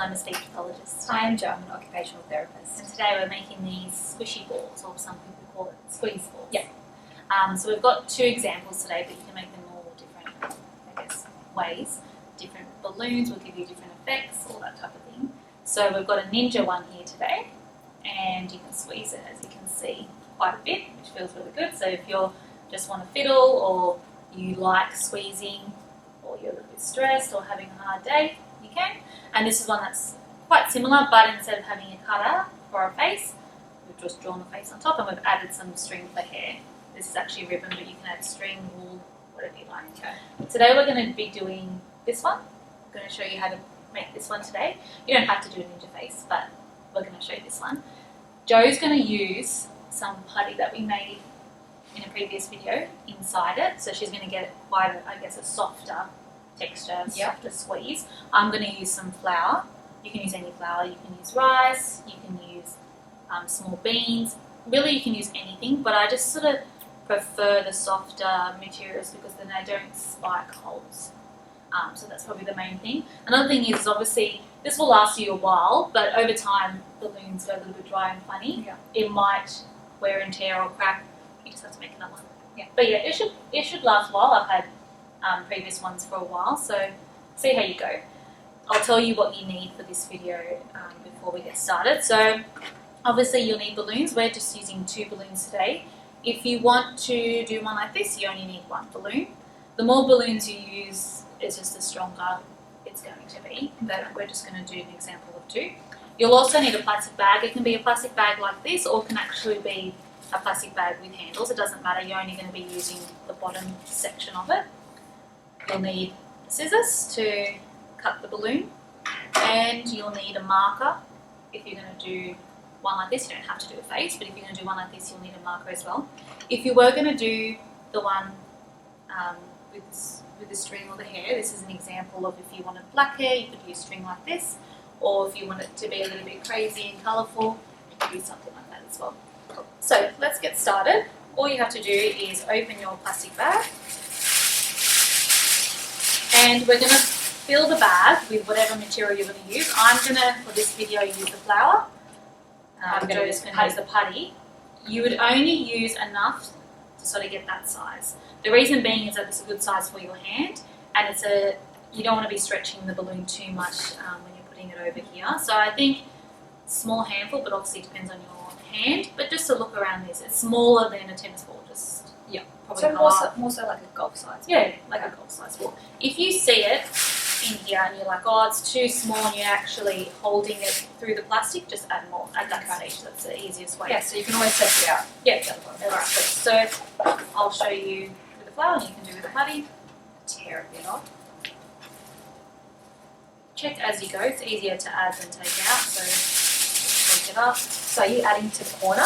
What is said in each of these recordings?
I'm a speech pathologist. I am Jo, I'm an occupational therapist. And today we're making these squishy balls, or some people call it squeeze balls. Yeah. So we've got 2 examples today, but you can make them all different, I guess, ways. Different balloons will give you different effects, all that type of thing. So we've got a ninja one here today, and you can squeeze it, as you can see, quite a bit, which feels really good. So if you just want to fiddle, or you like squeezing, or you're a little bit stressed or having a hard day, you can. And this is one that's quite similar, but instead of having a cutter for a face, we've just drawn a face on top, and we've added some string for hair. This is actually ribbon, but you can add string, wool, whatever you like. Okay. Today we're going to be doing this one. I'm going to show you how to make this one today. You don't have to do a ninja face, but we're going to show you this one. Jo's going to use some putty that we made in a previous video inside it. So she's going to get quite, I guess, a softer texture, softer squeeze. I'm going to use some flour. You can use any flour. You can use rice. You can use small beans. Really, you can use anything, but I just sort of prefer the softer materials because then they don't spike holes. So that's probably the main thing. Another thing is obviously this will last you a while, but over time balloons go a little bit dry and funny. Yeah. It might wear and tear or crack. You just have to make another one. Yeah. But yeah, it should last a while. I've had previous ones for a while, so see how you go. I'll tell you what you need for this video before we get started. So obviously you'll need balloons. We're just using 2 balloons today. If you want to do one like this, you only need 1 balloon. The more balloons you use, is just the stronger it's going to be. But we're just going to do an example of 2. You'll also need a plastic bag. It can be a plastic bag like this, or it can actually be a plastic bag with handles. It doesn't matter. You're only going to be using the bottom section of it. You'll need scissors to cut the balloon, and you'll need a marker. If you're going to do one like this, you don't have to do a face, but if you're going to do one like this, you'll need a marker as well. If you were going to do the one with the string or the hair, this is an example of if you wanted black hair, you could use string like this, or if you want it to be a little bit crazy and colourful, you could use something like that as well. So let's get started. All you have to do is open your plastic bag, and we're going to fill the bag with whatever material you're going to use. I'm going to, for this video, use the flour. Jo's going to use the putty. You would only use enough to sort of get that size. The reason being is that it's a good size for your hand, and you don't want to be stretching the balloon too much when you're putting it over here. So I think small handful, but obviously it depends on your hand. But just to look around this, it's smaller than a tennis ball, just probably So half. more so like a golf size. Yeah, like a golf size ball. If you see it in here and you're like, oh, it's too small, and you're actually holding it through the plastic, just add more at that stage. That's the easiest way. Yeah, so you can always test it out. Yeah, alright. So I'll show you with the flour, and you can do with the putty. Tear a bit off. Check as you go. It's easier to add than take out, so just take it up. So are you adding to the corner?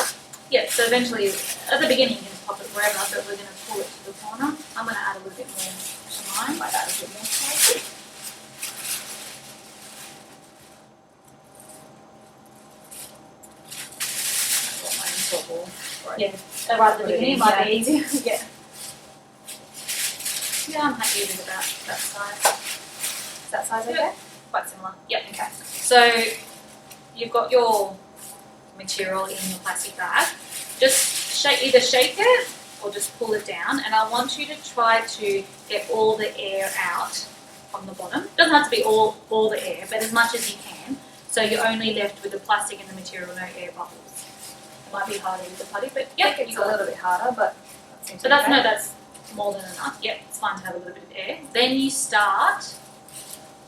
Yeah, so eventually, at the beginning you can pop it wherever, but we're going to pull it to the corner. I'm going to add a little bit more to mine. Might add a bit more spicy. Yeah, right at the beginning it might be easier. Yeah. Yeah, I'm happy with about that size. Is that size okay? Quite similar. Yep. Okay. So you've got your material in your plastic bag. Just either shake it or just pull it down, and I want you to try to get all the air out from the bottom. It doesn't have to be all the air, but as much as you can. So you're only left with the plastic and the material, no air bubbles. It might be harder with the putty, but I think it's a little bit harder, but that seems okay. That's more than enough. Yep, it's fine to have a little bit of air. Then you start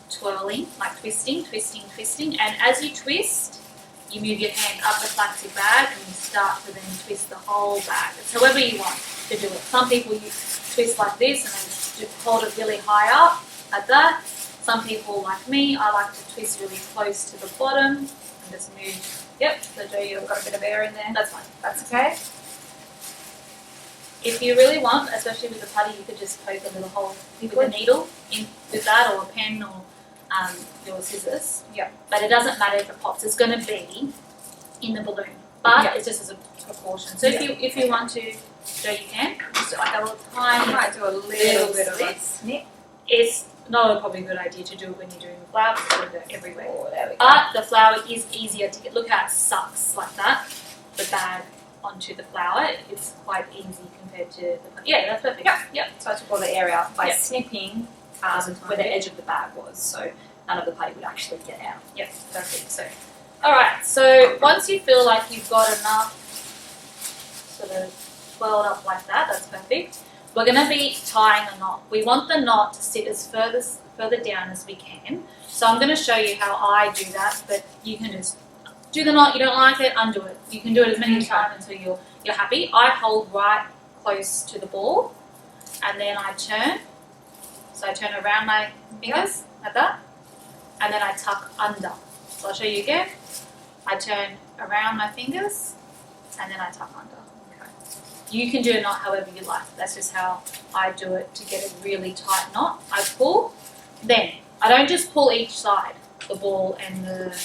twirling, like twisting, and as you twist, you move your hand up the plastic bag and you start to then twist the whole bag. It's however you want to do it. Some people twist like this and then hold it really high up, like that. Some people, like me, I like to twist really close to the bottom and just move. Yep, so Jo, you've got a bit of air in there. That's fine. That's okay. If you really want, especially with the putty, you could just poke a little hole with a needle in with that, or a pen, or your scissors. Yeah. But it doesn't matter if it pops. It's going to be in the balloon, but it's just as a precaution. So if you want to, Jo, you can just do like a little tiny. I might do a little bit of a snip. It's not probably a good idea to do it when you're doing the flour because it'll go everywhere. Oh, there we go. But the flour is easier to get. Look how it sucks like that, the bag onto the flour. It's quite easy compared to the. Yeah, that's perfect. Yep. So I took all the air out by Yep. snipping Doesn't where the mind it. edge of the bag was, so none of the putty would actually get out. Yep, perfect. So, all right. So once you feel like you've got enough, sort of swelled up like that, that's perfect. We're going to be tying a knot. We want the knot to sit as further down as we can. So I'm going to show you how I do that, but you can just do the knot. You don't like it, undo it. You can do it as many times until you're happy. I hold right close to the ball, and then I turn. So I turn around my fingers like that, and then I tuck under. So I'll show you again. I turn around my fingers, and then I tuck under. You can do a knot however you like. That's just how I do it to get a really tight knot. I pull, then I don't just pull each side, the ball and the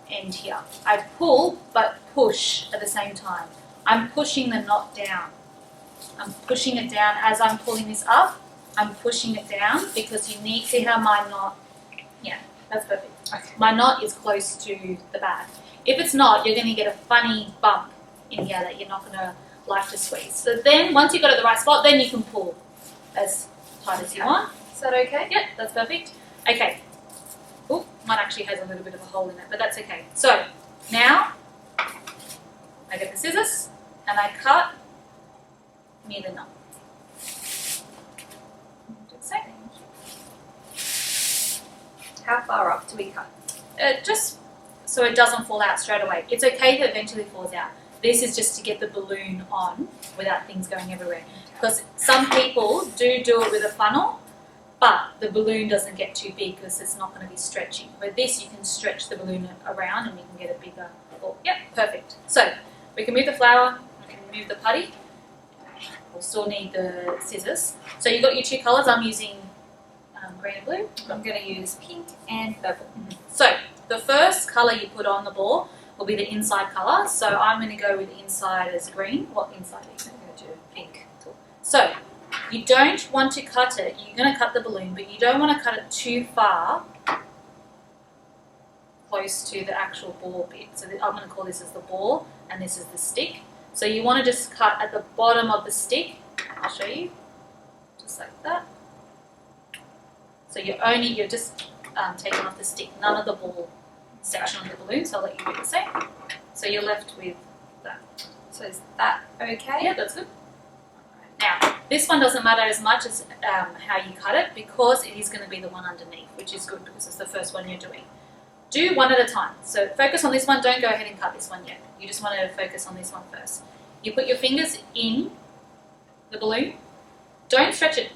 end here. I pull but push at the same time. I'm pushing the knot down. I'm pushing it down as I'm pulling this up. I'm pushing it down because you need, see how my knot, yeah, that's perfect. Okay. My knot is close to the bag. If it's not, you're going to get a funny bump in here that you're not going to like to squeeze. So then, once you've got it at the right spot, then you can pull as tight as you want. Is that okay? Yep, that's perfect. Okay. Oh, mine actually has a little bit of a hole in it, but that's okay. So, now, I get the scissors, and I cut near the knot. Do the same. How far up do we cut? Just so it doesn't fall out straight away. It's okay if it eventually falls out. This is just to get the balloon on without things going everywhere. Because some people do it with a funnel, but the balloon doesn't get too big because it's not going to be stretching. With this, you can stretch the balloon around and you can get a bigger ball. Yep, perfect. So we can move the flour, we can move the putty. We'll still need the scissors. So you've got your two colours. I'm using green and blue. I'm going to use pink and purple. So the first colour you put on the ball will be the inside colour. So I'm going to go with the inside as green. What inside are you going to do? Pink. Cool. So you don't want to cut it. You're going to cut the balloon, but you don't want to cut it too far close to the actual ball bit. So I'm going to call this as the ball and this is the stick. So you want to just cut at the bottom of the stick. I'll show you. Just like that. So you're just taking off the stick, none of the ball section of the balloon, so I'll let you do the same. So you're left with that. So is that okay? Yeah, that's good. Now, this one doesn't matter as much as how you cut it because it is going to be the one underneath, which is good because it's the first one you're doing. Do one at a time. So focus on this one, don't go ahead and cut this one yet. You just want to focus on this one first. You put your fingers in the balloon. Don't stretch it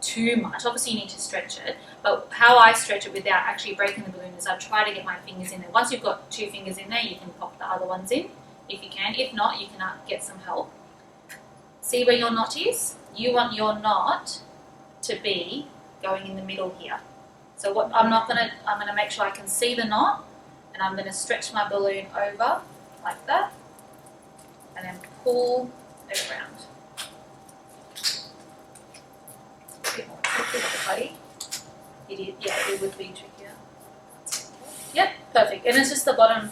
too much. Obviously you need to stretch it, but how I stretch it without actually breaking the balloon is I try to get my fingers in there. Once you've got two fingers in there, you can pop the other ones in if you can. If not, you can get some help. See where your knot is? You want your knot to be going in the middle here. So what I'm going to make sure I can see the knot, and I'm going to stretch my balloon over like that, and then pull it around. It would be trickier. Yep, perfect. And it's just the bottom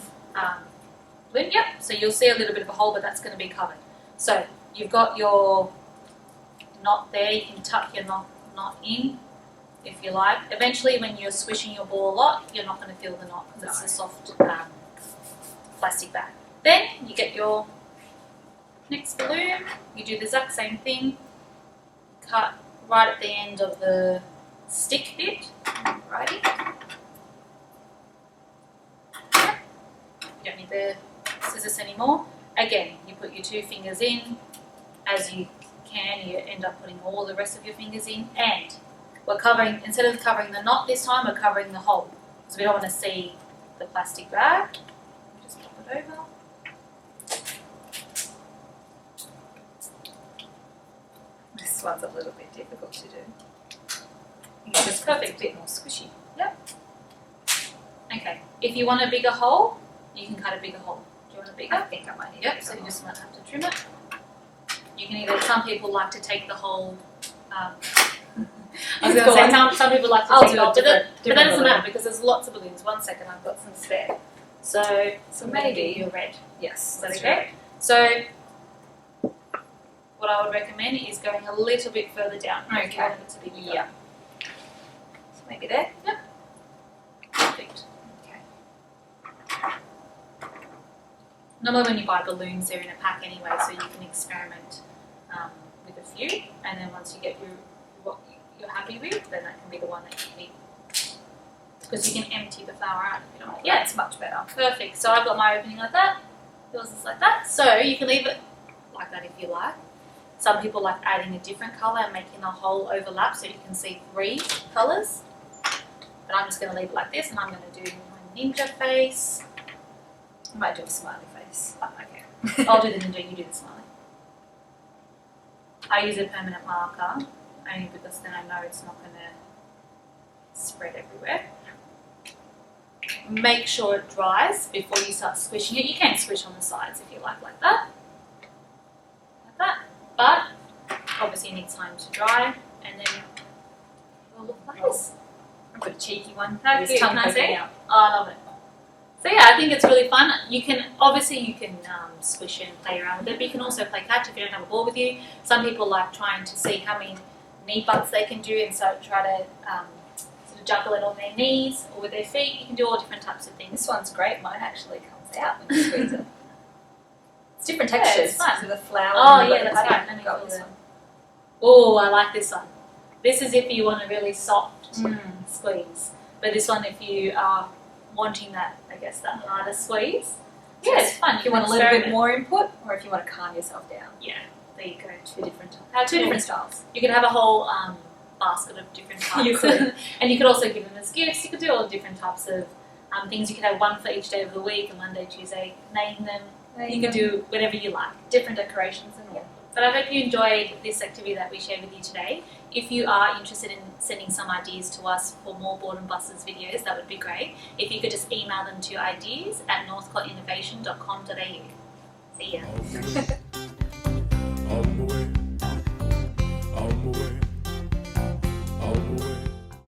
balloon. Yep, so you'll see a little bit of a hole, but that's going to be covered. So you've got your knot there. You can tuck your knot in if you like. Eventually, when you're swishing your ball a lot, you're not going to feel the knot because it's a soft plastic bag. Then you get your next balloon. You do the exact same thing. Cut right at the end of the stick bit. Righty. You don't need the scissors anymore. Again, you put your two fingers in as you can. You end up putting all the rest of your fingers in, and we're covering, instead of covering the knot this time, we're covering the hole because we don't want to see the plastic bag. Just pop it over. This one's a little bit difficult to do. It's perfect. A bit more squishy. Yep. Okay. If you want a bigger hole, you can cut a bigger hole. Do you want a bigger? I think I might need Yep. So you just might have to trim it. You can either. Some people like to take the whole I was going to say, some people like to take it off, but that doesn't balloon. matter because there's lots of balloons. 1 second, I've got some spare. So maybe you're red. Yes, Is that that's okay? right. So what I would recommend is going a little bit further down. If you Okay. want it to be bigger. Yeah. So maybe there. Yep. Perfect. Okay. Normally when you buy balloons, they're in a pack anyway, so you can experiment with a few, and then once you get what you're happy with, then that can be the one that you keep. Because you can empty the flower out if you don't want it. Yeah, it's much better. Perfect. So I've got my opening like that. Yours is like that. So you can leave it like that if you like. Some people like adding a different colour and making the whole overlap so you can see 3 colours. But I'm just going to leave it like this, and I'm going to do my ninja face. I might do a smiley face. Oh, okay. I'll do the ninja, you do the smiley. I use a permanent marker only because then I know it's not going to spread everywhere. Make sure it dries before you start squishing it. You can squish on the sides if you like that. Like that. But obviously you need time to dry, and then it will look like this. I've got a cheeky one. How With cute, tongue can I poking see? out. Oh, I love it. So yeah, I think it's really fun. You can squish it and play around with it, but you can also play catch if you don't have a ball with you. Some people like trying to see how many knee butts they can do, and so try to sort of juggle it on their knees or with their feet. You can do all different types of things. This one's great. Mine actually comes out when you squeeze it. It's different Yeah, textures. it's fun. So the flower. Oh, and yeah, the that's pattern. right. Let me Got feel this that. one. Oh, I like this one. This is if you want a really soft Mm. squeeze, but this one if you are wanting that, I guess, that harder squeeze. Yeah, it's fun. If you want a little bit experiment. more input, or if you want to calm yourself down. Yeah, there you go. Two different types. How Two cool. different styles. You could have a whole basket of different types. You could. And you could also give them as gifts. You could do all different types of things. You could have one for each day of the week, and Monday, Tuesday, name them. You can do whatever you like. different decorations and all. But I hope you enjoyed this activity that we shared with you today. If you are interested in sending some ideas to us for more Boredom Busters videos, that would be great. If you could just email them to ideas@northcottinnovation.com.au. See ya.